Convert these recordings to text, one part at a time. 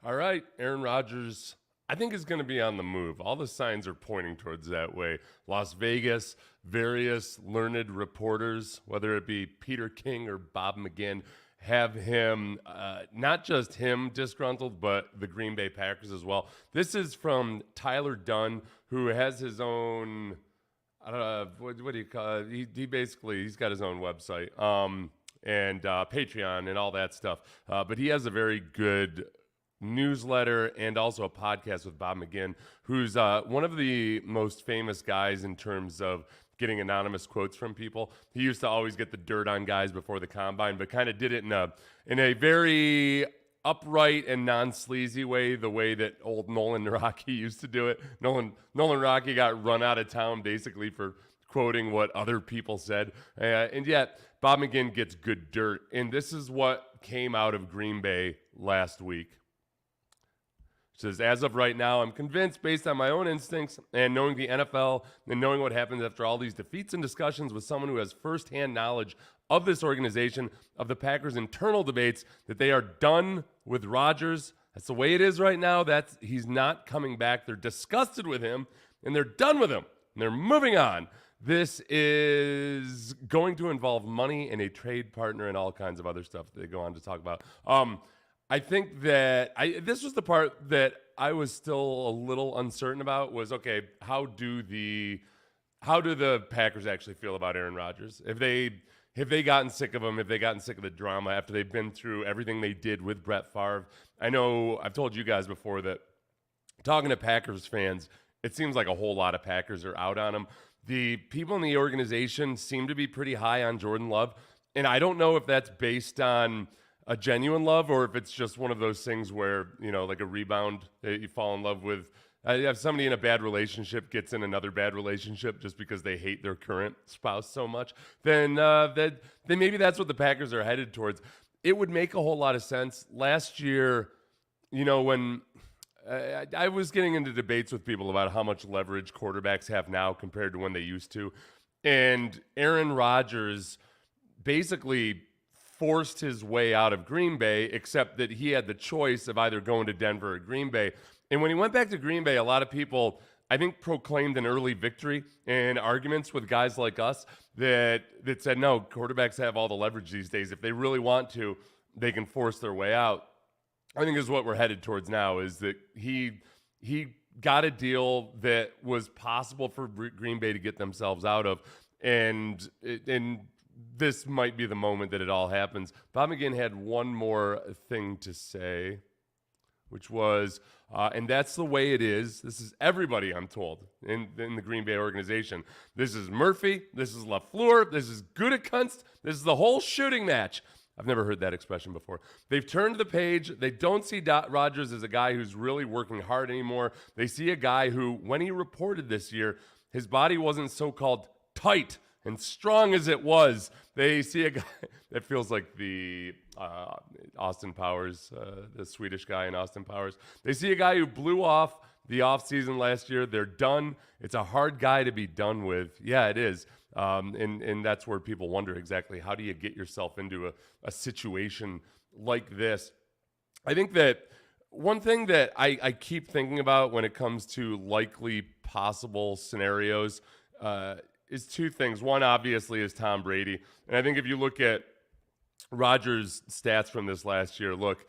All right, Aaron Rodgers, I think is going to be on the move. All the signs are pointing towards that way. Las Vegas, various learned reporters, whether it be Peter King or Bob McGinn, have him, not just him disgruntled, but the Green Bay Packers as well. This is from Tyler Dunn, who has his own, I don't know, what do you call it? He's got his own website and Patreon and all that stuff. But he has a very good newsletter and also a podcast with Bob McGinn, who's one of the most famous guys in terms of getting anonymous quotes from people. He used to always get the dirt on guys before the combine, but kind of did it in a very upright and non-sleazy way, the way that old Nolan Rocky used to do it. Nolan Rocky got run out of town basically for quoting what other people said. And yet, Bob McGinn gets good dirt. And this is what came out of Green Bay last week. It says, as of right now, I'm convinced, based on my own instincts and knowing the NFL and knowing what happens after all these defeats and discussions with someone who has firsthand knowledge of this organization, of the Packers' internal debates, that they are done with Rodgers. That's the way it is right now. He's not coming back. They're disgusted with him, and they're done with him, and they're moving on. This is going to involve money and a trade partner and all kinds of other stuff that they go on to talk about. I think that this was the part that I was still a little uncertain about was, okay, how do the Packers actually feel about Aaron Rodgers? Have they gotten sick of him? Have they gotten sick of the drama after they've been through everything they did with Brett Favre? I know I've told you guys before that talking to Packers fans, it seems like a whole lot of Packers are out on him. The people in the organization seem to be pretty high on Jordan Love, and I don't know if that's based on a genuine love or if it's just one of those things where, like a rebound that you fall in love with. If somebody in a bad relationship gets in another bad relationship just because they hate their current spouse so much, then maybe that's what the Packers are headed towards. It would make a whole lot of sense. Last year, when I was getting into debates with people about how much leverage quarterbacks have now compared to when they used to, and Aaron Rodgers basically forced his way out of Green Bay, except that he had the choice of either going to Denver or Green Bay. And when he went back to Green Bay, a lot of people, I think, proclaimed an early victory in arguments with guys like us that said, no, quarterbacks have all the leverage these days. If they really want to, they can force their way out. I think this is what we're headed towards now, is that he got a deal that was possible for Green Bay to get themselves out of. And this might be the moment that it all happens. Bob McGinn had one more thing to say, which was, and that's the way it is. This is everybody, I'm told, in the Green Bay organization. This is Murphy. This is LaFleur. This is Gutekunst. This is the whole shooting match. I've never heard that expression before. They've turned the page. They don't see Rodgers as a guy who's really working hard anymore. They see a guy who, when he reported this year, his body wasn't so-called tight and strong as it was. They see a guy that feels like the Austin Powers, the Swedish guy in Austin Powers. They see a guy who blew off the offseason last year. They're done. It's a hard guy to be done with. Yeah, it is. And that's where people wonder exactly how do you get yourself into a situation like this. I think that one thing that I keep thinking about when it comes to likely possible scenarios is two things. One, obviously, is Tom Brady. And I think if you look at Rodgers' stats from this last year, look,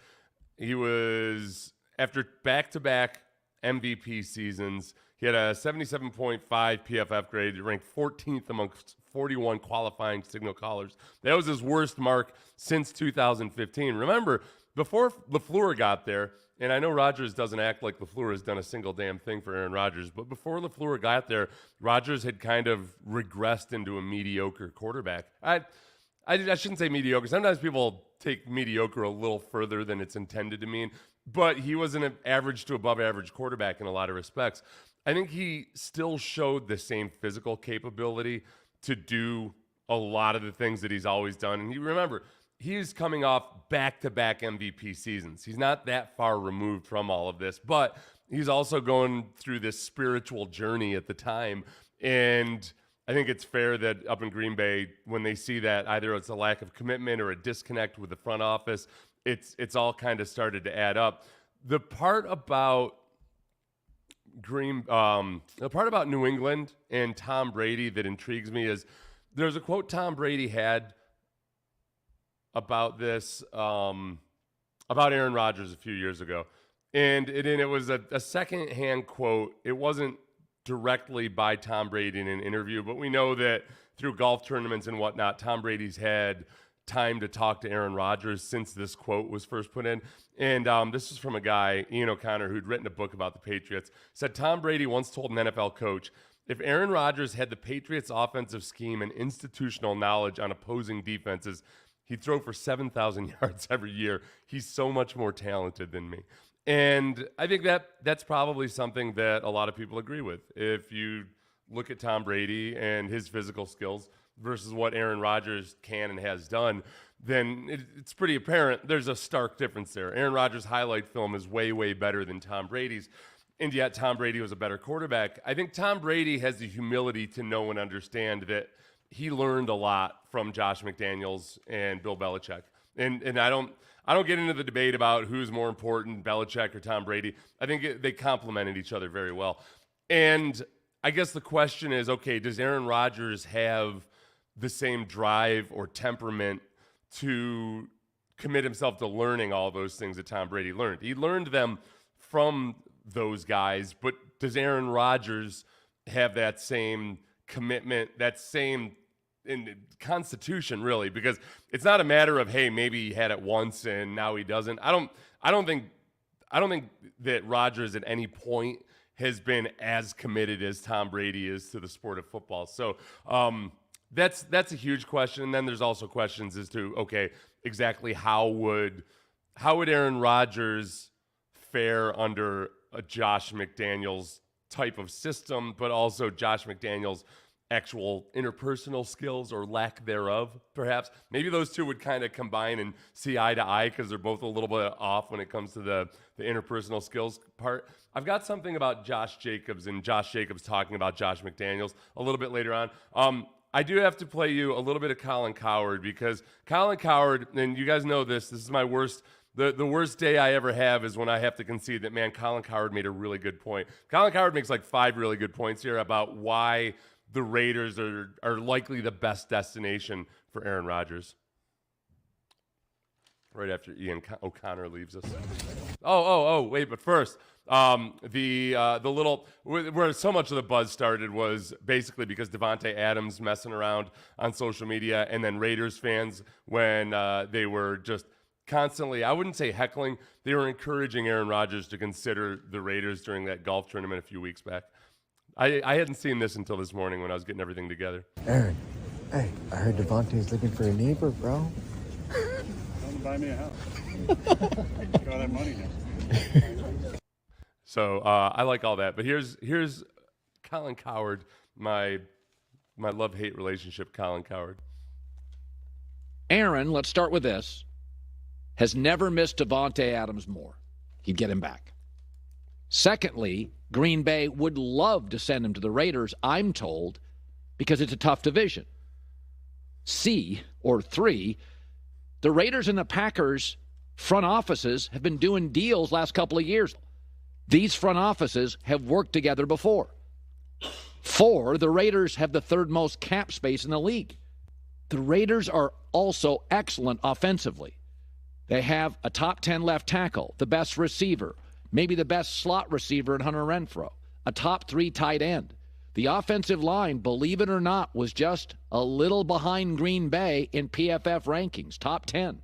he was, after back-to-back MVP seasons, he had a 77.5 PFF grade. He ranked 14th amongst 41 qualifying signal callers. That was his worst mark since 2015. Remember, before LaFleur got there, and I know Rodgers doesn't act like LaFleur has done a single damn thing for Aaron Rodgers, but before LaFleur got there, Rodgers had kind of regressed into a mediocre quarterback. I shouldn't say mediocre. Sometimes people take mediocre a little further than it's intended to mean, but he was an average to above average quarterback in a lot of respects. I think he still showed the same physical capability to do a lot of the things that he's always done. And you remember, he's coming off back-to-back MVP seasons. He's not that far removed from all of this, but he's also going through this spiritual journey at the time. And I think it's fair that up in Green Bay, when they see that either it's a lack of commitment or a disconnect with the front office, it's all kind of started to add up. the part about the part about New England and Tom Brady that intrigues me is there's a quote Tom Brady had about this, about Aaron Rodgers a few years ago. And it was a secondhand quote. It wasn't directly by Tom Brady in an interview, but we know that through golf tournaments and whatnot, Tom Brady's had time to talk to Aaron Rodgers since this quote was first put in. And this is from a guy, Ian O'Connor, who'd written a book about the Patriots. Said Tom Brady once told an NFL coach, if Aaron Rodgers had the Patriots' offensive scheme and institutional knowledge on opposing defenses, he'd throw for 7,000 yards every year. He's so much more talented than me. And I think that's probably something that a lot of people agree with. If you look at Tom Brady and his physical skills versus what Aaron Rodgers can and has done, then it's pretty apparent there's a stark difference there. Aaron Rodgers' highlight film is way, way better than Tom Brady's, and yet Tom Brady was a better quarterback. I think Tom Brady has the humility to know and understand that he learned a lot from Josh McDaniels and Bill Belichick. And I don't get into the debate about who's more important, Belichick or Tom Brady. I think they complemented each other very well. And I guess the question is, okay, does Aaron Rodgers have the same drive or temperament to commit himself to learning all those things that Tom Brady learned? He learned them from those guys, but does Aaron Rodgers have that same commitment, that same constitution, really? Because it's not a matter of, hey, maybe he had it once and now he doesn't. I don't think that Rodgers at any point has been as committed as Tom Brady is to the sport of football. So that's a huge question. And then there's also questions as to, okay, exactly how would Aaron Rodgers fare under a Josh McDaniels type of system, but also Josh McDaniels' actual interpersonal skills or lack thereof, perhaps. Maybe those two would kind of combine and see eye to eye because they're both a little bit off when it comes to the interpersonal skills part. I've got something about Josh Jacobs and Josh Jacobs talking about Josh McDaniels a little bit later on. I do have to play you a little bit of Colin Cowherd because Colin Cowherd, and you guys know this is my worst. The worst day I ever have is when I have to concede that, man, Colin Cowherd made a really good point. Colin Cowherd makes like 5 really good points here about why the Raiders are likely the best destination for Aaron Rodgers. Right after Ian O'Connor leaves us. Wait, but first, the little where so much of the buzz started was basically because Davante Adams messing around on social media, and then Raiders fans when they were just constantly, I wouldn't say heckling, they were encouraging Aaron Rodgers to consider the Raiders during that golf tournament a few weeks back. I hadn't seen this until this morning when I was getting everything together. Aaron, hey, I heard Davante's looking for a neighbor, bro. Come buy me a house. Got all that money now. So I like all that. But here's Colin Cowherd, my love-hate relationship, Colin Cowherd. Aaron, let's start with this, has never missed Davante Adams more. He'd get him back. Secondly, Green Bay would love to send him to the Raiders, I'm told, because it's a tough division. C, or 3, the Raiders and the Packers front offices have been doing deals last couple of years. These front offices have worked together before. 4, the Raiders have the 3rd most cap space in the league. The Raiders are also excellent offensively. They have a top 10 left tackle, the best receiver, maybe the best slot receiver in Hunter Renfrow, a top 3 tight end. The offensive line, believe it or not, was just a little behind Green Bay in PFF rankings, top 10.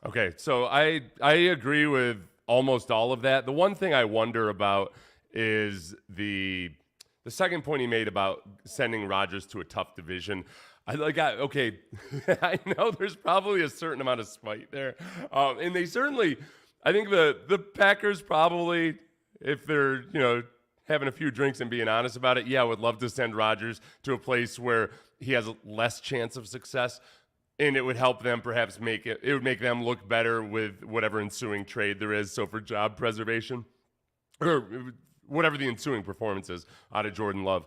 Okay, so I agree with almost all of that. The one thing I wonder about is the second point he made about sending Rodgers to a tough division. I know there's probably a certain amount of spite there. And they certainly, I think the Packers probably, if they're, having a few drinks and being honest about it, would love to send Rodgers to a place where he has less chance of success. And it would help them perhaps it would make them look better with whatever ensuing trade there is. So for job preservation or whatever the ensuing performance is out of Jordan Love.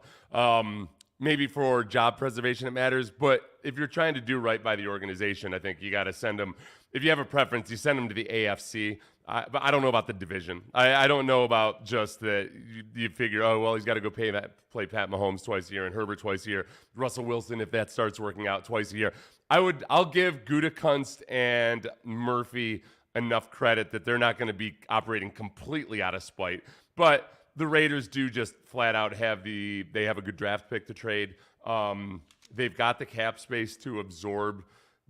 Maybe for job preservation it matters, but if you're trying to do right by the organization, I think you got to send them if you have a preference, you send him to the AFC. But I don't know about the division. I don't know about just that you figure, oh, well, he's got to go play Pat Mahomes twice a year and Herbert twice a year. Russell Wilson, if that starts working out, twice a year. I'll give Gutekunst and Murphy enough credit that they're not going to be operating completely out of spite. But the Raiders do just flat out have a good draft pick to trade. They've got the cap space to absorb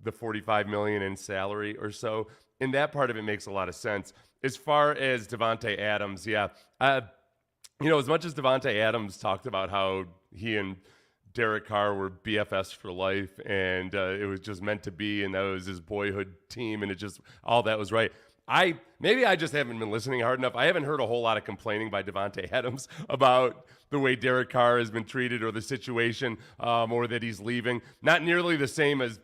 the $45 million in salary or so. And that part of it makes a lot of sense. As far as Davante Adams, as much as Davante Adams talked about how he and Derek Carr were BFFs for life, and it was just meant to be, and that was his boyhood team, and it just all that was right. Maybe I just haven't been listening hard enough. I haven't heard a whole lot of complaining by Davante Adams about the way Derek Carr has been treated or the situation, or that he's leaving. Not nearly the same as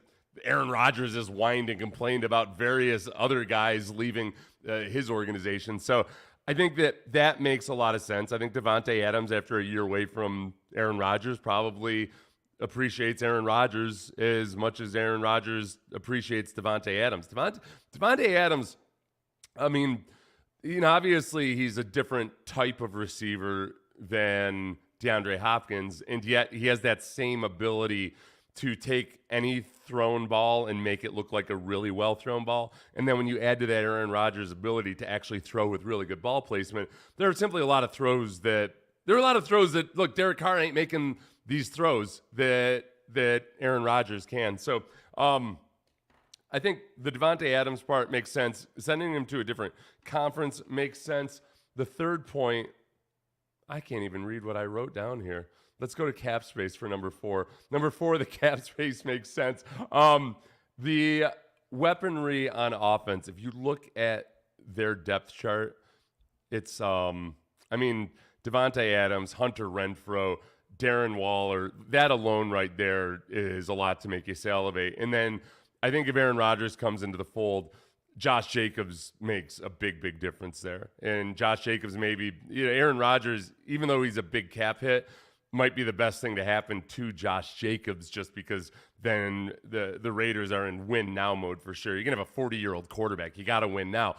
Aaron Rodgers has whined and complained about various other guys leaving his organization. So I think that makes a lot of sense. I think Davante Adams, after a year away from Aaron Rodgers, probably appreciates Aaron Rodgers as much as Aaron Rodgers appreciates Davante Adams. Davante Adams, I mean, obviously he's a different type of receiver than DeAndre Hopkins, and yet he has that same ability to take any thrown ball and make it look like a really well-thrown ball. And then when you add to that Aaron Rodgers' ability to actually throw with really good ball placement, there are simply a lot of throws that look, Derek Carr ain't making these throws that Aaron Rodgers can. So I think the Davante Adams part makes sense. Sending him to a different conference makes sense. The third point, I can't even read what I wrote down here. Let's go to cap space for number 4. Number 4, the cap space makes sense. The weaponry on offense, if you look at their depth chart, it's, Davante Adams, Hunter Renfrow, Darren Waller, that alone right there is a lot to make you salivate. And then I think if Aaron Rodgers comes into the fold, Josh Jacobs makes a big, big difference there. And Josh Jacobs Aaron Rodgers, even though he's a big cap hit, might be the best thing to happen to Josh Jacobs, just because then the Raiders are in win now mode for sure. You're going to have a 40-year-old quarterback. You got to win now.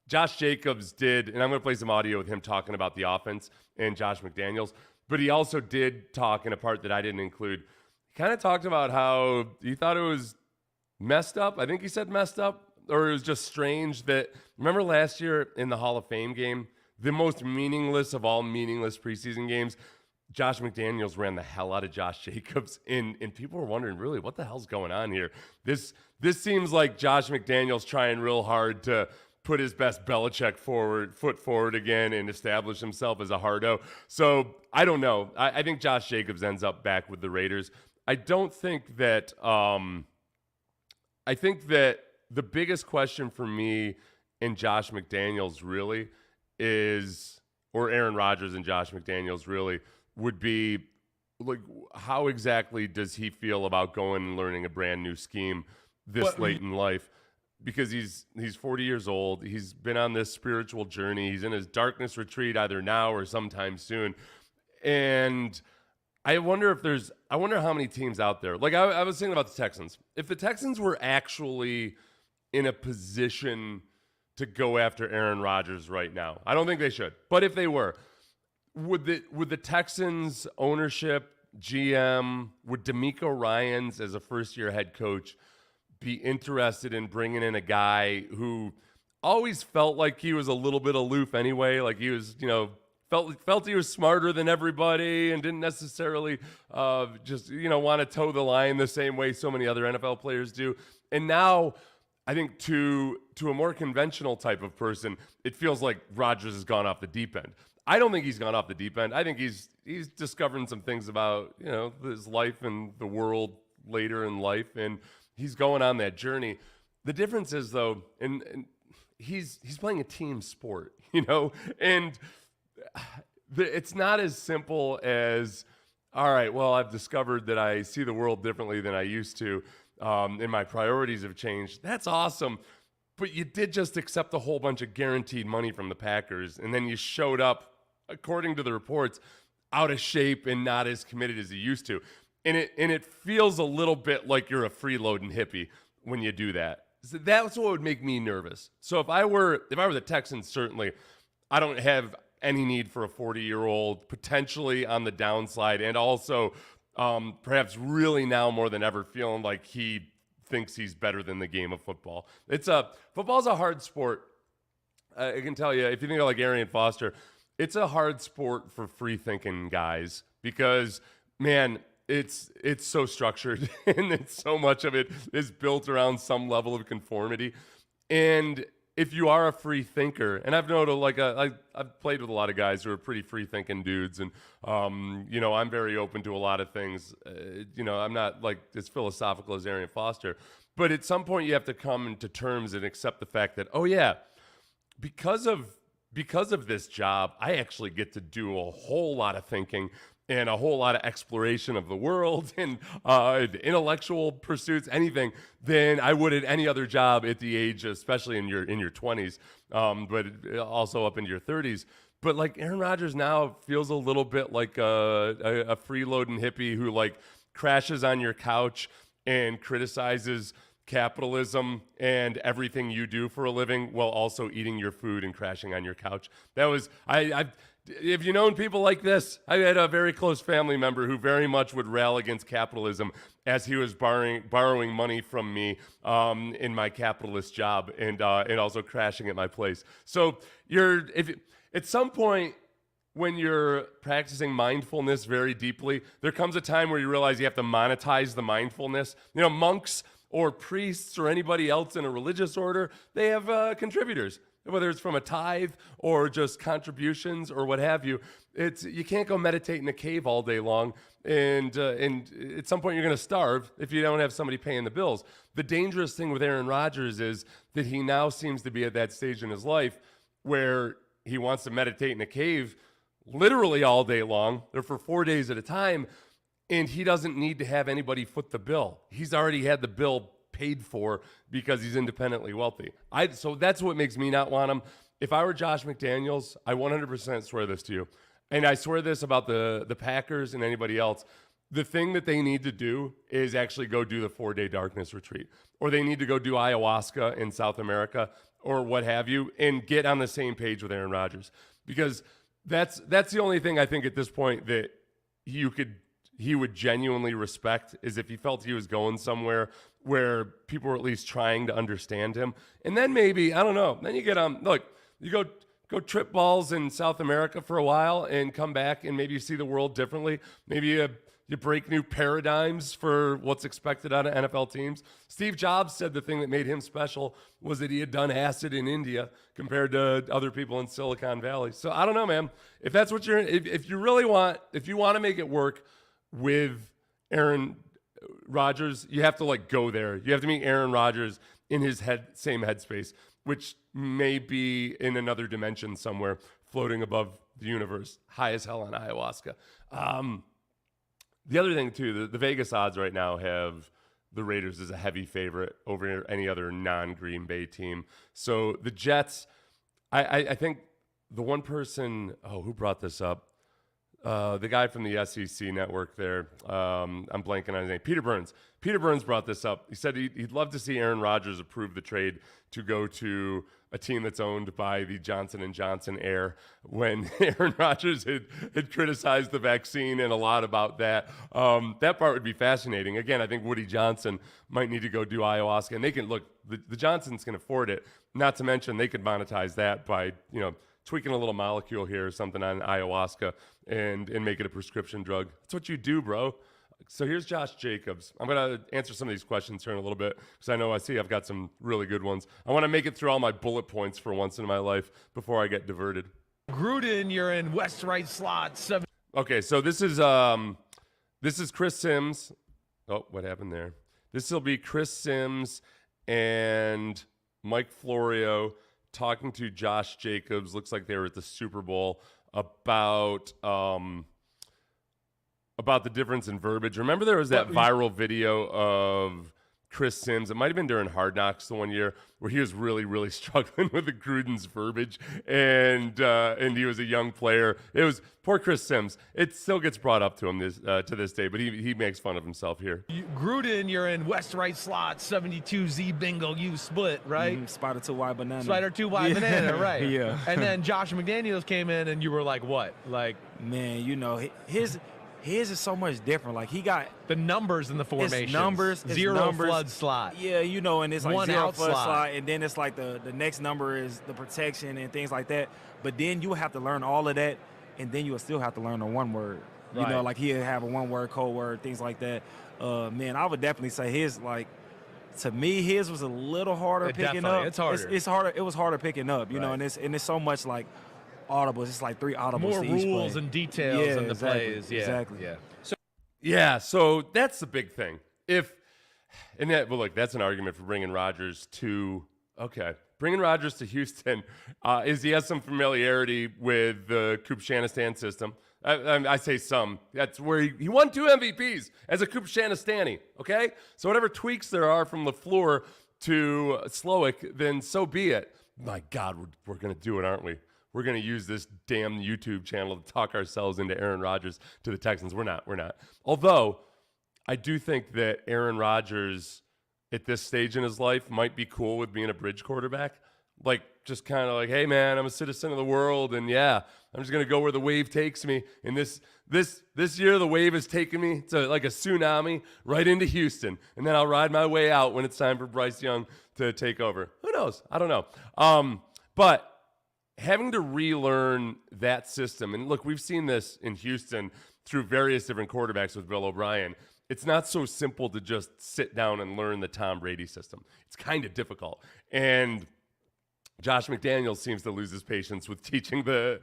Josh Jacobs did, and I'm going to play some audio with him talking about the offense and Josh McDaniels, but he also did talk in a part that I didn't include. He kind of talked about how he thought it was messed up. I think he said messed up, or it was just strange that, remember last year in the Hall of Fame game, the most meaningless of all meaningless preseason games, Josh McDaniels ran the hell out of Josh Jacobs, and people were wondering, really, what the hell's going on here? This seems like Josh McDaniels trying real hard to put his best Belichick foot forward again and establish himself as a hardo. So I don't know. I think Josh Jacobs ends up back with the Raiders. I think that the biggest question for me in Josh McDaniels really is, or Aaron Rodgers and Josh McDaniels really, would be like, how exactly does he feel about going and learning a brand new scheme this late in life? Because he's 40 years old. He's been on this spiritual journey. He's in his darkness retreat either now or sometime soon. And I wonder how many teams out there, like I was thinking about the Texans. If the Texans were actually in a position to go after Aaron Rodgers right now, I don't think they should, but if they were, would the Texans ownership, GM, would DeMeco Ryans as a first-year head coach be interested in bringing in a guy who always felt like he was a little bit aloof anyway, like he was, felt he was smarter than everybody and didn't necessarily want to toe the line the same way so many other NFL players do. And now I think to a more conventional type of person, it feels like Rodgers has gone off the deep end. I don't think he's gone off the deep end. I think he's discovering some things about, his life and the world later in life, and he's going on that journey. The difference is, though, and he's playing a team sport, and it's not as simple as, all right, well, I've discovered that I see the world differently than I used to, and my priorities have changed. That's awesome. But you did just accept a whole bunch of guaranteed money from the Packers, and then you showed up, according to the reports, out of shape and not as committed as you used to. And it feels a little bit like you're a freeloading hippie when you do that. So that's what would make me nervous. So if I were the Texans, certainly I don't have any need for a 40-year-old potentially on the downside, and also perhaps really now more than ever feeling like he thinks he's better than the game of football. Football's a hard sport. I can tell you, if you think of like Arian Foster, it's a hard sport for free thinking guys because, man, it's so structured and so much of it is built around some level of conformity. And if you are a free thinker, and I've noted I've played with a lot of guys who are pretty free thinking dudes, and I'm very open to a lot of things. I'm not like as philosophical as Arian Foster, but at some point you have to come to terms and accept the fact that, oh yeah, because of this job, I actually get to do a whole lot of thinking and a whole lot of exploration of the world and intellectual pursuits, anything, than I would at any other job at the age, especially in your 20s, but also up into your 30s. But like Aaron Rodgers now feels a little bit like a freeloading hippie who like crashes on your couch and criticizes capitalism and everything you do for a living while also eating your food and crashing on your couch. That was if you known people like this, I had a very close family member who very much would rail against capitalism as he was borrowing money from me in my capitalist job and also crashing at my place. So at some point when you're practicing mindfulness very deeply, there comes a time where you realize you have to monetize the mindfulness. Monks or priests or anybody else in a religious order, they have contributors. Whether it's from a tithe or just contributions or what have you, you can't go meditate in a cave all day long, and at some point you're going to starve if you don't have somebody paying the bills. The dangerous thing with Aaron Rodgers is that he now seems to be at that stage in his life where he wants to meditate in a cave literally all day long, or for 4 days at a time, and he doesn't need to have anybody foot the bill. He's already had the bill paid for because he's independently wealthy. So that's what makes me not want him. If I were Josh McDaniels, I 100% swear this to you, and I swear this about the Packers and anybody else. The thing that they need to do is actually go do the 4-day darkness retreat, or they need to go do ayahuasca in South America or what have you, and get on the same page with Aaron Rodgers, because that's the only thing I think at this point that he would genuinely respect, is if he felt he was going somewhere where people were at least trying to understand him. And then maybe, I don't know, then you get you go trip balls in South America for a while and come back and maybe you see the world differently. Maybe you break new paradigms for what's expected out of NFL teams. Steve Jobs said the thing that made him special was that he had done acid in India compared to other people in Silicon Valley. So I don't know, man. If that's what if you want to make it work with Aaron Rodgers, you have to go there. You have to meet Aaron Rodgers in his same headspace, which may be in another dimension somewhere, floating above the universe, high as hell on ayahuasca. The other thing too, the Vegas odds right now have the Raiders as a heavy favorite over any other non-Green Bay team. So the Jets, I think the one person, who brought this up? The guy from the SEC network there, I'm blanking on his name, Peter Burns. Peter Burns brought this up. He said he'd love to see Aaron Rodgers approve the trade to go to a team that's owned by the Johnson & Johnson heir, when Aaron Rodgers had criticized the vaccine and a lot about that. That part would be fascinating. Again, I think Woody Johnson might need to go do ayahuasca, and they can look, the Johnsons can afford it. Not to mention they could monetize that by, tweaking a little molecule here or something on ayahuasca and make it a prescription drug. That's what you do, bro. So here's Josh Jacobs. I'm going to answer some of these questions here in a little bit because I've got some really good ones. I want to make it through all my bullet points for once in my life before I get diverted. Gruden, you're in West right slot. Okay, so this is Chris Sims. Oh, what happened there? This will be Chris Sims and Mike Florio talking to Josh Jacobs. Looks like they were at the Super Bowl about the difference in verbiage. Remember there was that viral video of Chris Sims. It might have been during Hard Knocks the one year where he was really, really struggling with the Gruden's verbiage, and he was a young player. It was poor Chris Sims. It still gets brought up to him to this day, but he makes fun of himself here. Gruden, you're in West right slot, 72Z bingo, you split, right? Spider 2 wide banana. Spider 2 wide banana, right? Yeah. And then Josh McDaniels came in, and you were like, what? Like, Man, his is so much different. Like, he got the numbers in the formation. It's Zero numbers. flood slot. Yeah, and it's like One zero out flood slot. slot, and then it's like the next number is the protection and things like that. But then you have to learn all of that, and then you will still have to learn the one word. You know, Right. like he'll have a one word, code word, things like that. Man, I would definitely say his, like, to me, his was a little harder picking up. It's harder. It's harder. It was harder picking up, you know, Right. and it's so much like audibles. It's like 3 audibles More to each rules play. and details Yeah, in the exactly, plays. Yeah, exactly. Yeah. Yeah, so that's the big thing. That's an argument for bringing Rodgers to Houston is he has some familiarity with the Kupchanistan system. I say some. That's where he won 2 MVPs as a Kupchanistani, okay? So whatever tweaks there are from LaFleur to Slowick, then so be it. My God, we're going to do it, aren't we? We're going to use this damn YouTube channel to talk ourselves into Aaron Rodgers to the Texans. We're not. Although, I do think that Aaron Rodgers, at this stage in his life, might be cool with being a bridge quarterback. Like, just kind of like, hey, man, I'm a citizen of the world, and yeah, I'm just going to go where the wave takes me. And this year, the wave has taken me to like a tsunami right into Houston, and then I'll ride my way out when it's time for Bryce Young to take over. Who knows? I don't know. But having to relearn that system, and look, we've seen this in Houston through various different quarterbacks with Bill O'Brien. It's not so simple to just sit down and learn the Tom Brady system. It's kind of difficult. And Josh McDaniels seems to lose his patience with teaching the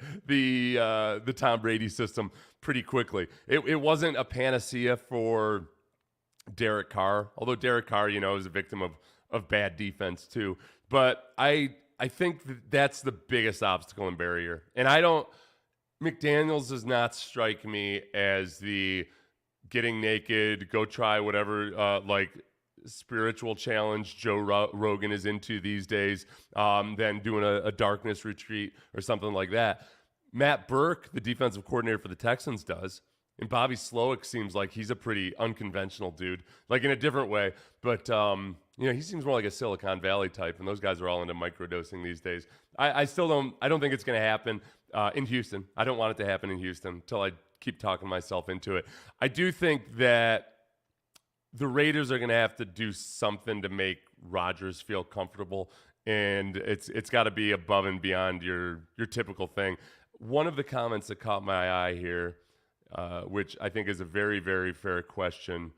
Tom Brady system pretty quickly. It wasn't a panacea for Derek Carr, although Derek Carr, is a victim of bad defense too. But I think that's the biggest obstacle and barrier. And McDaniels does not strike me as the getting naked, go try whatever, spiritual challenge Joe Rogan is into these days, then doing a darkness retreat or something like that. Matt Burke, the defensive coordinator for the Texans, does. And Bobby Slowick seems like he's a pretty unconventional dude, like in a different way. But, he seems more like a Silicon Valley type, and those guys are all into microdosing these days. I don't think it's going to happen in Houston. I don't want it to happen in Houston until I keep talking myself into it. I do think that the Raiders are going to have to do something to make Rodgers feel comfortable, and it's got to be above and beyond your typical thing. One of the comments that caught my eye here, which I think is a very, very fair question.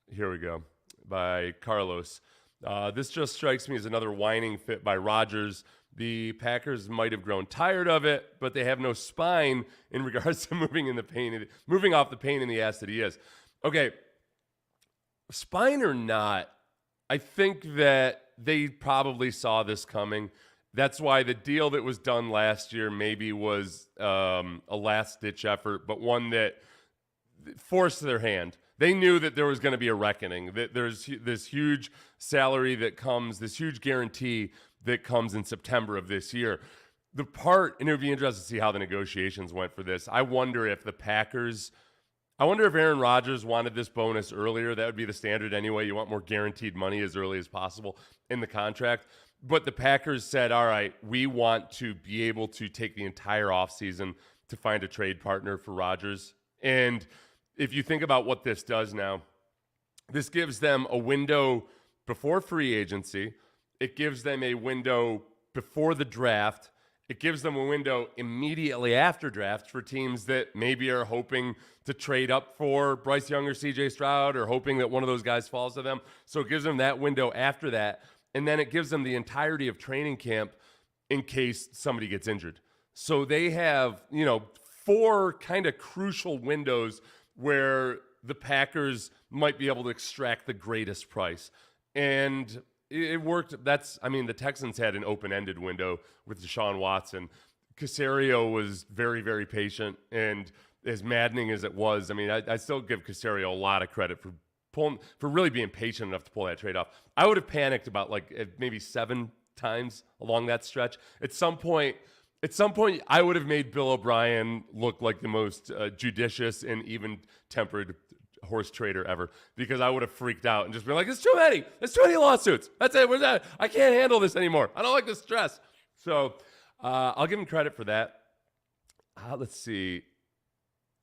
Here we go, by Carlos. This just strikes me as another whining fit by Rodgers. The Packers might have grown tired of it, but they have no spine in regards to moving off the pain in the ass that he is. Okay, spine or not, I think that they probably saw this coming. That's why the deal that was done last year maybe was a last-ditch effort, but one that forced their hand. They knew that there was going to be a reckoning, that there's this huge salary that comes, this huge guarantee that comes in September of this year. And it would be interesting to see how the negotiations went for this. I wonder if Aaron Rodgers wanted this bonus earlier. That would be the standard anyway. You want more guaranteed money as early as possible in the contract. But the Packers said, all right, we want to be able to take the entire offseason to find a trade partner for Rodgers. And if you think about what this does now, this gives them a window before free agency. It gives them a window before the draft. It gives them a window immediately after draft for teams that maybe are hoping to trade up for Bryce Young or CJ Stroud, or hoping that one of those guys falls to them. So it gives them that window after that. And then it gives them the entirety of training camp in case somebody gets injured. So they have, 4 kind of crucial windows where the Packers might be able to extract the greatest price. And it worked. The Texans had an open-ended window with Deshaun Watson. Caserio was very, very patient, and as maddening as it was, I still give Caserio a lot of credit for really being patient enough to pull that trade off. I would have panicked about maybe 7 times along that stretch. At some point, I would have made Bill O'Brien look like the most judicious and even-tempered horse trader ever, because I would have freaked out and just been like, it's too many lawsuits. That's it. Where's that? I can't handle this anymore. I don't like the stress. So I'll give him credit for that. Let's see.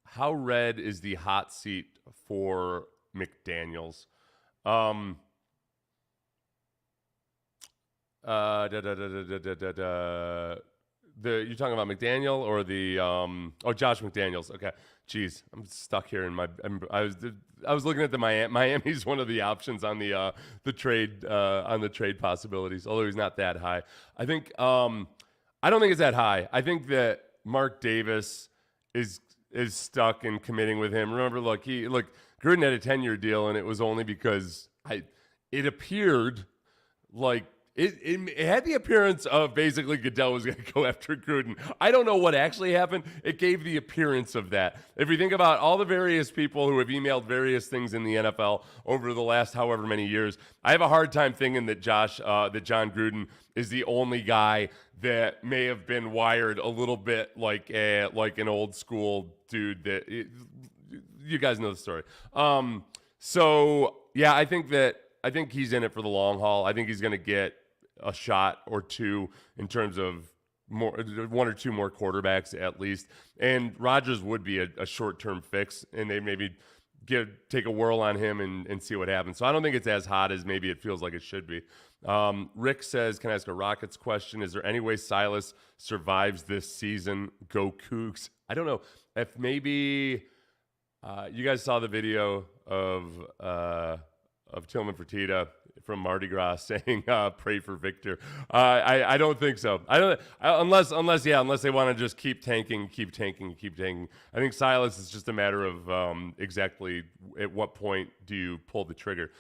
How red is the hot seat for McDaniels? You're talking about McDaniel or the Josh McDaniels? Okay, jeez, I'm stuck here in I was looking at the Miami's one of the options on the trade possibilities. Although he's not that high, I think I don't think it's that high. I think that Mark Davis is stuck in committing with him. Remember, Gruden had a 10-year deal, and it was only because it appeared like. It had the appearance of basically Goodell was going to go after Gruden. I don't know what actually happened. It gave the appearance of that. If you think about all the various people who have emailed various things in the NFL over the last however many years, I have a hard time thinking that John Gruden is the only guy that may have been wired a little bit like an old school dude. You guys know the story. So yeah, I think he's in it for the long haul. I think he's going to get a shot or two in terms of one or two more quarterbacks at least. And Rodgers would be a short-term fix, and they maybe take a whirl on him and see what happens. So I don't think it's as hot as maybe it feels like it should be. Rick says, can I ask a Rockets question? Is there any way Silas survives this season? Go Cougs. I don't know. If maybe you guys saw the video of Tillman Fertitta from Mardi Gras saying pray for Victor. I don't think so. Unless they want to just keep tanking. I think Silas is just a matter of exactly at what point do you pull the trigger.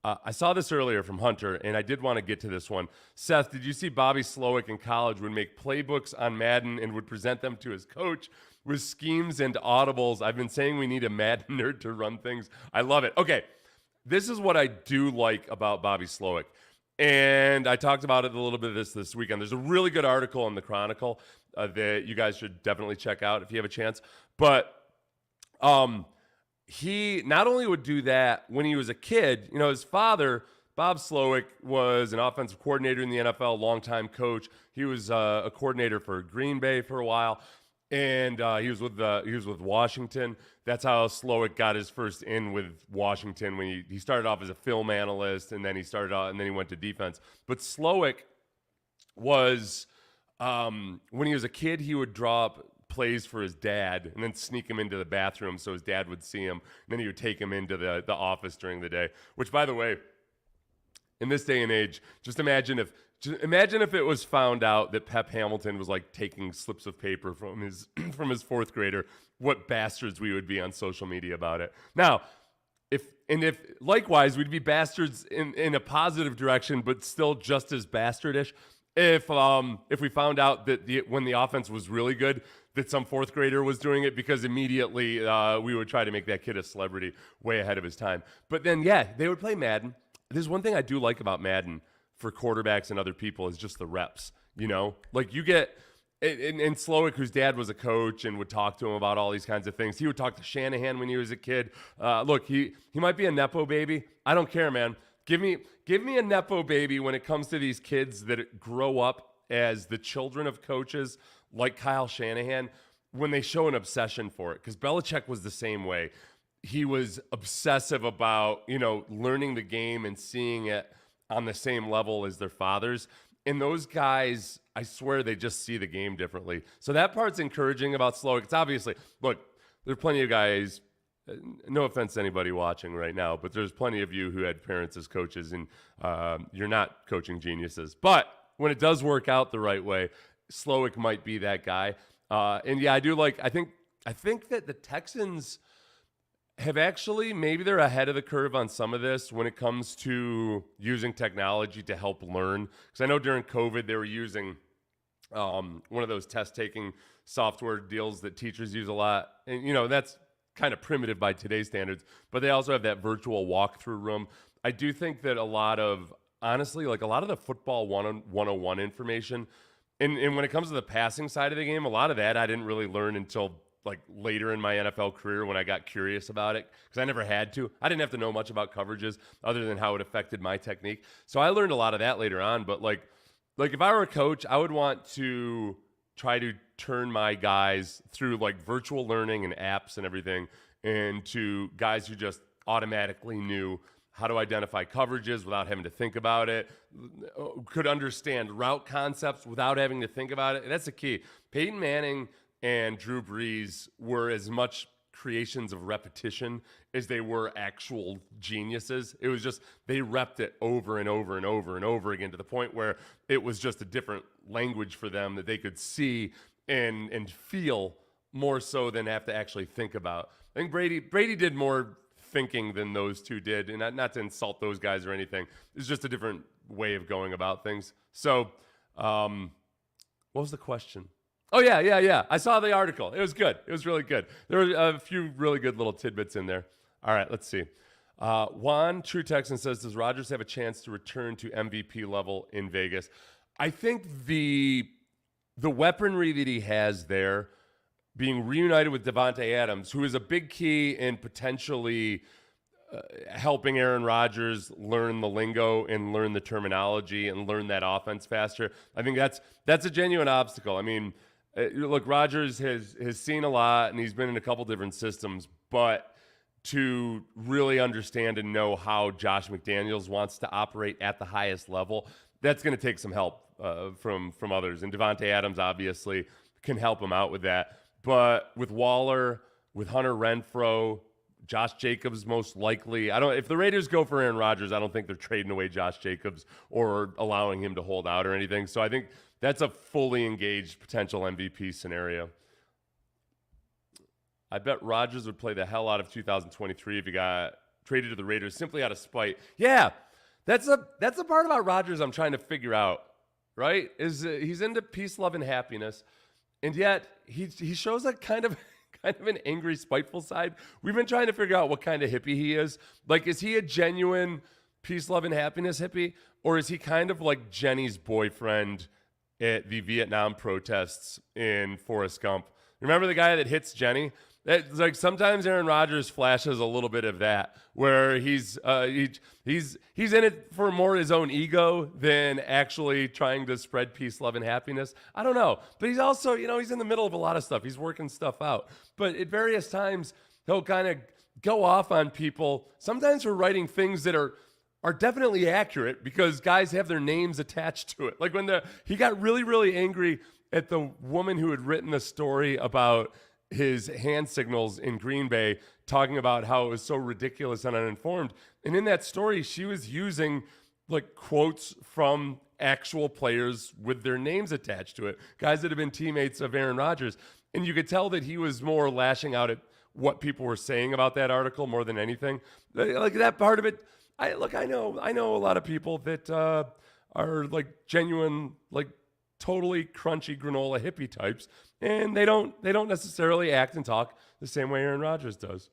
I saw this earlier from Hunter, and I did want to get to this one. Seth, did you see Bobby Slowick in college would make playbooks on Madden and would present them to his coach with schemes and audibles? I've been saying we need a Madden nerd to run things. I love it. Okay. This is what I do like about Bobby Slowick, and I talked about it a little bit this weekend. There's a really good article in the Chronicle that you guys should definitely check out if you have a chance. But he not only would do that when he was a kid. You know, his father, Bob Slowick, was an offensive coordinator in the NFL, longtime coach. He was a coordinator for Green Bay for a while. And he was with Washington. That's how Slowick got his first in with Washington. When he started off as a film analyst, and then he went to defense. But Slowick was when he was a kid, he would draw up plays for his dad and then sneak him into the bathroom so his dad would see him. And then he would take him into the office during the day. Which, by the way, in this day and age, just imagine if it was found out that Pep Hamilton was like taking slips of paper from his fourth grader, what bastards we would be on social media about it. Now, if likewise we'd be bastards in a positive direction, but still just as bastardish if we found out that when the offense was really good, that some fourth grader was doing it, because immediately we would try to make that kid a celebrity way ahead of his time. But then, yeah, they would play Madden. There's one thing I do like about Madden for quarterbacks and other people is just the reps, you know? Like you get, and Slowick, whose dad was a coach and would talk to him about all these kinds of things. He would talk to Shanahan when he was a kid. Look, he might be a Nepo baby. I don't care, man. Give me a Nepo baby when it comes to these kids that grow up as the children of coaches like Kyle Shanahan, when they show an obsession for it. Because Belichick was the same way. He was obsessive about, learning the game and seeing it on the same level as their fathers. And those guys, I swear, they just see the game differently. So that part's encouraging about Slowick. It's obviously, look, there are plenty of guys, no offense to anybody watching right now, but there's plenty of you who had parents as coaches, and you're not coaching geniuses. But when it does work out the right way, Slowick might be that guy. And yeah, I think that the Texans have actually, maybe they're ahead of the curve on some of this when it comes to using technology to help learn. Because I know during COVID, they were using one of those test-taking software deals that teachers use a lot. And, that's kind of primitive by today's standards, but they also have that virtual walkthrough room. I do think that honestly, like a lot of the football 101 information, and when it comes to the passing side of the game, a lot of that I didn't really learn until like later in my NFL career when I got curious about it, because I never had to. I didn't have to know much about coverages other than how it affected my technique. So I learned a lot of that later on. But like if I were a coach, I would want to try to turn my guys through like virtual learning and apps and everything into guys who just automatically knew how to identify coverages without having to think about it, could understand route concepts without having to think about it. That's the key. Peyton Manning and Drew Brees were as much creations of repetition as they were actual geniuses. It was just, they repped it over and over and over and over again to the point where it was just a different language for them that they could see and feel more so than have to actually think about. I think Brady did more thinking than those two did, and not to insult those guys or anything. It's just a different way of going about things. So, what was the question? Oh, yeah. I saw the article. It was good. It was really good. There were a few really good little tidbits in there. All right, let's see. Juan, True Texan, says, does Rodgers have a chance to return to MVP level in Vegas? I think the weaponry that he has there, being reunited with Davante Adams, who is a big key in potentially helping Aaron Rodgers learn the lingo and learn the terminology and learn that offense faster. I think that's a genuine obstacle. I mean, look, Rodgers has seen a lot and he's been in a couple different systems, but to really understand and know how Josh McDaniels wants to operate at the highest level, that's going to take some help from others. And Davante Adams obviously can help him out with that. But with Waller, with Hunter Renfrow, Josh Jacobs most likely. If the Raiders go for Aaron Rodgers, I don't think they're trading away Josh Jacobs or allowing him to hold out or anything. So I think that's a fully engaged potential MVP scenario. I bet Rodgers would play the hell out of 2023 if he got traded to the Raiders simply out of spite. Yeah, that's a part about Rodgers I'm trying to figure out, right? He's into peace, love, and happiness. And yet he shows a kind of an angry, spiteful side. We've been trying to figure out what kind of hippie he is. Like, is he a genuine peace, love, and happiness hippie? Or is he kind of like Jenny's boyfriend at the Vietnam protests in Forrest Gump? Remember the guy that hits Jenny? It's like sometimes Aaron Rodgers flashes a little bit of that, where he's in it for more his own ego than actually trying to spread peace, love, and happiness. I don't know, but he's also, he's in the middle of a lot of stuff. He's working stuff out, but at various times he'll kind of go off on people. Sometimes for writing things that are definitely accurate because guys have their names attached to it. Like when he got really, really angry at the woman who had written the story about his hand signals in Green Bay, talking about how it was so ridiculous and uninformed. And in that story, she was using like quotes from actual players with their names attached to it, guys that have been teammates of Aaron Rodgers. And you could tell that he was more lashing out at what people were saying about that article more than anything. Like that part of it, I know a lot of people that are like genuine, like totally crunchy granola hippie types, and they don't necessarily act and talk the same way Aaron Rodgers does.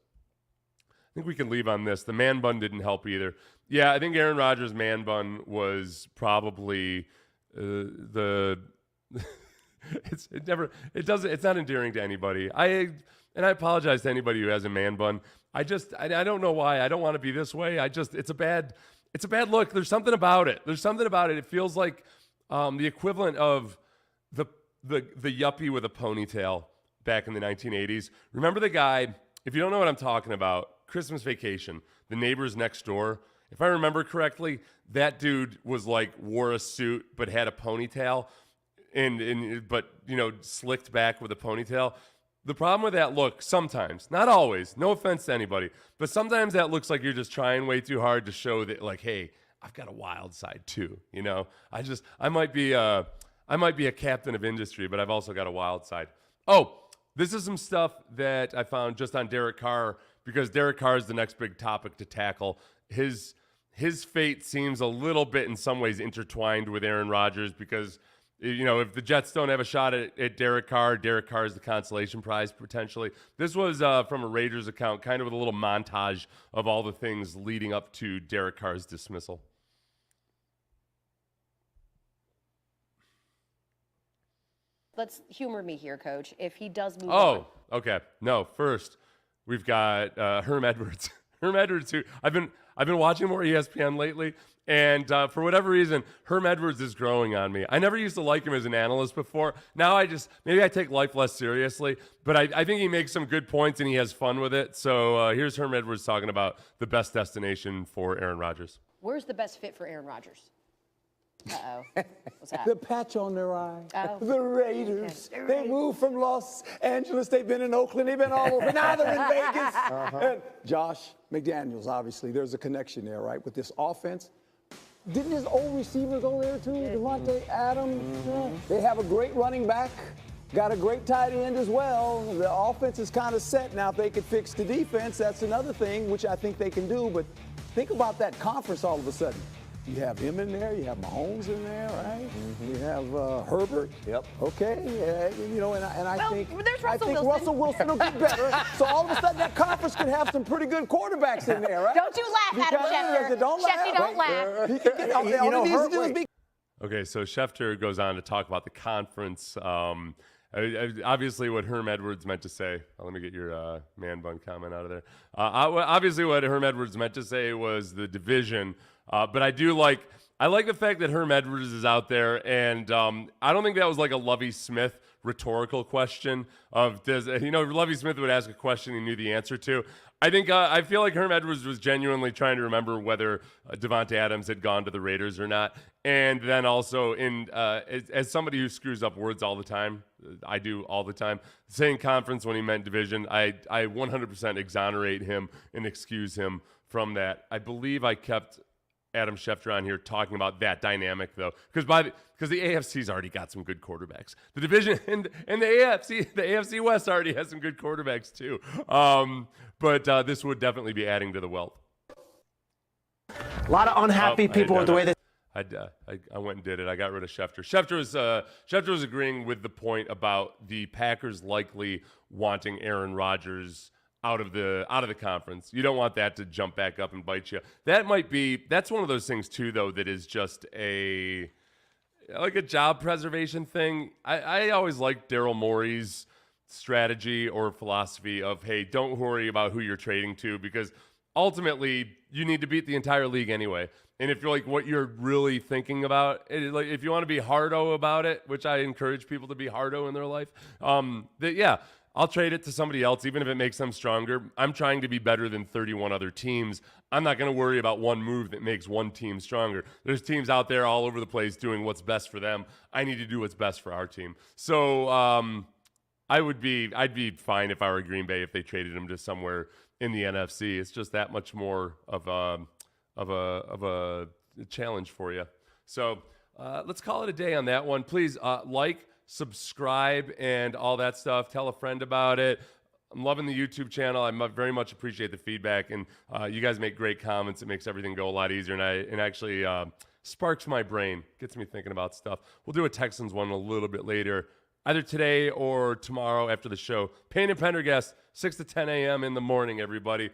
I think we can leave on this. The man bun didn't help either. Yeah, I think Aaron Rodgers' man bun was probably it's not endearing to anybody. I apologize to anybody who has a man bun. I don't know why. I don't want to be this way. It's a bad look. There's something about it. It feels like the equivalent of the yuppie with a ponytail back in the 1980s. Remember the guy, if you don't know what I'm talking about, Christmas Vacation, the neighbors next door. If I remember correctly, that dude was like wore a suit but had a ponytail but slicked back with a ponytail. The problem with that look, sometimes, not always, no offense to anybody, but sometimes that looks like you're just trying way too hard to show that, like, hey, I've got a wild side too. I might be a captain of industry, but I've also got a wild side. Oh, this is some stuff that I found just on Derek Carr, because Derek Carr is the next big topic to tackle. His fate seems a little bit in some ways intertwined with Aaron Rodgers, because if the Jets don't have a shot at Derek Carr is the consolation prize potentially. This was from a Raiders account, kind of with a little montage of all the things leading up to Derek Carr's dismissal. Let's humor me here, Coach. If he does move on. Oh, okay. No, first we've got Herm Edwards. Herm Edwards, who I've been watching more ESPN lately, and for whatever reason, Herm Edwards is growing on me. I never used to like him as an analyst before. Now maybe I take life less seriously, but I think he makes some good points and he has fun with it. So here's Herm Edwards talking about the best destination for Aaron Rodgers. Where's the best fit for Aaron Rodgers? Uh-oh. What's that? The patch on their eye. Oh. The Raiders. They moved from Los Angeles. They've been in Oakland. They've been all over. Now they're in Vegas. And Josh McDaniels, obviously, there's a connection there, right, with this offense. Didn't his old receiver go there, too? Devontae Adams. Yeah. They have a great running back. Got a great tight end as well. The offense is kind of set now. If they could fix the defense, that's another thing, which I think they can do. But think about that conference all of a sudden. You have him in there. You have Mahomes in there, right? You have Herbert. Yep. Okay. And I think there's I Russell think Wilson. Russell Wilson will be better. So all of a sudden, that conference could have some pretty good quarterbacks in there, right? Don't you laugh, Adam Schefter. Don't laugh. Schefty, don't laugh. He can get, all he needs to do is be. Okay, so Schefter goes on to talk about the conference. Obviously, what Herm Edwards meant to say. Let me get your man bun comment out of there. Obviously, what Herm Edwards meant to say was the division. But I like the fact that Herm Edwards is out there, and I don't think that was like a Lovie Smith rhetorical question of Lovie Smith would ask a question he knew the answer to. I feel like Herm Edwards was genuinely trying to remember whether Davante Adams had gone to the Raiders or not, and then also as somebody who screws up words all the time, I do all the time, saying conference when he meant division, I 100% exonerate him and excuse him from that. I believe I kept Adam Schefter on here talking about that dynamic though, because the AFC's already got some good quarterbacks. The division and the AFC West already has some good quarterbacks too. But this would definitely be adding to the wealth. A lot of unhappy people with the way that. I went and did it. I got rid of Schefter. Schefter was agreeing with the point about the Packers likely wanting Aaron Rodgers out of the conference. You don't want that to jump back up and bite you. That's one of those things too, though, that is just a job preservation thing. I always liked Daryl Morey's strategy or philosophy of, hey, don't worry about who you're trading to, because ultimately you need to beat the entire league anyway. And if you're what you're really thinking about, if you want to be hardo about it, which I encourage people to be hardo in their life, I'll trade it to somebody else, even if it makes them stronger. I'm trying to be better than 31 other teams. I'm not going to worry about one move that makes one team stronger. There's teams out there all over the place doing what's best for them. I need to do what's best for our team. So I'd be fine if I were Green Bay if they traded him to somewhere in the NFC. It's just that much more of a challenge for you. So let's call it a day on that one. Please subscribe, and all that stuff. Tell a friend about it. I'm loving the YouTube channel. I very much appreciate the feedback, and you guys make great comments. It makes everything go a lot easier, and actually sparks my brain, gets me thinking about stuff. We'll do a Texans one a little bit later, either today or tomorrow after the show. Payne and Pendergast, 6 to 10 a.m. in the morning, everybody.